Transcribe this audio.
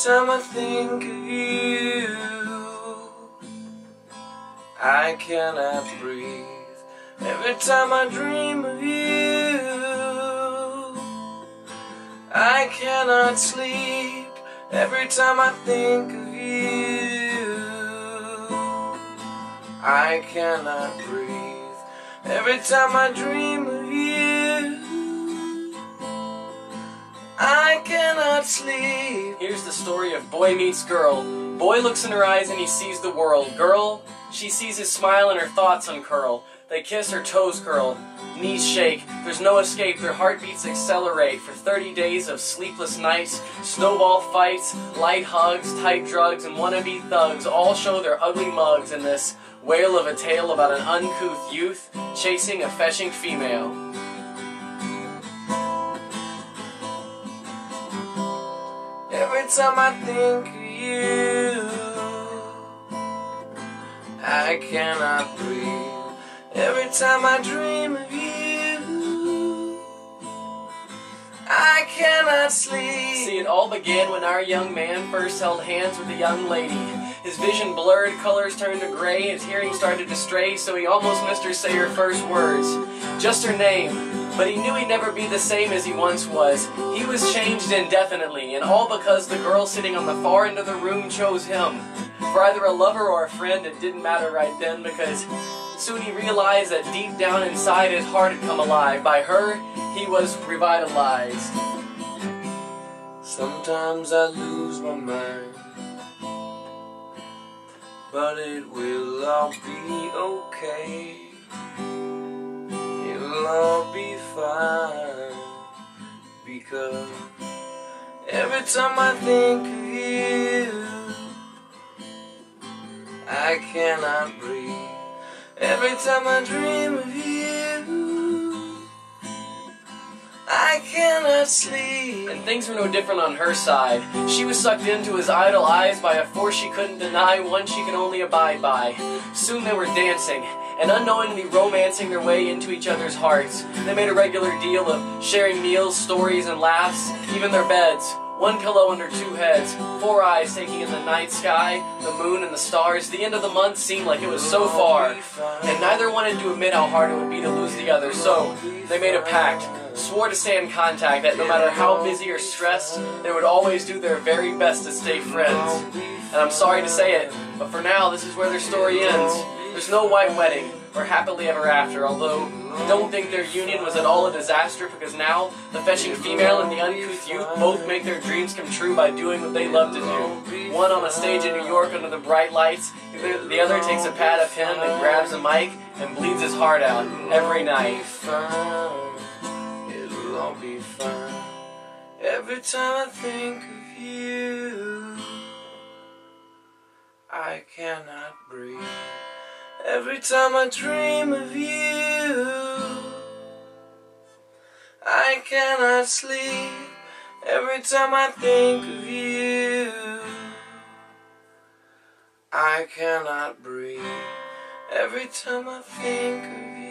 time I think of you, I cannot breathe. Every time I dream of you, I cannot sleep. Every time I think of you, I cannot breathe. Every time I dream of you, I cannot sleep. Here's the story of boy meets girl. Boy looks in her eyes and he sees the world. Girl, she sees his smile and her thoughts uncurl. They kiss, her toes curl, knees shake, there's no escape, their heartbeats accelerate. For 30 days of sleepless nights, snowball fights, light hugs, tight drugs, and wannabe thugs all show their ugly mugs in this wail of a tale about an uncouth youth chasing a fetching female. Every time I think of you, I cannot breathe. Every time I dream of you, I cannot sleep. See, it all began when our young man first held hands with a young lady. His vision blurred, colors turned to gray, his hearing started to stray, so he almost missed her say her first words, just her name. But he knew he'd never be the same as he once was. He was changed indefinitely, and all because the girl sitting on the far end of the room chose him. For either a lover or a friend, it didn't matter right then, because soon he realized that deep down inside his heart had come alive. By her, he was revitalized. Sometimes I lose my mind, but it will all be okay. It'll all be fine, because every time I think of you, I cannot breathe. Every time I dream of you, I cannot sleep. And things were no different on her side. She was sucked into his idle eyes by a force she couldn't deny, one she could only abide by. Soon they were dancing, and unknowingly romancing their way into each other's hearts. They made a regular deal of sharing meals, stories, and laughs, even their beds. One pillow under two heads, four eyes taking in the night sky, the moon and the stars. The end of the month seemed like it was so far, and neither wanted to admit how hard it would be to lose the other. So they made a pact, swore to stay in contact, that no matter how busy or stressed, they would always do their very best to stay friends. And I'm sorry to say it, but for now, this is where their story ends. There's no white wedding, or happily ever after, although I don't think their union was at all a disaster, because now the fetching female and the uncouth youth both make their dreams come true by doing what they love to do. One on a stage in New York under the bright lights, the other takes a pad of pen and grabs a mic and bleeds his heart out every night. It'll all be fine. Every time I think of you, I cannot breathe. Every time I dream of you, I cannot sleep. Every time I think of you, I cannot breathe. Every time I think of you.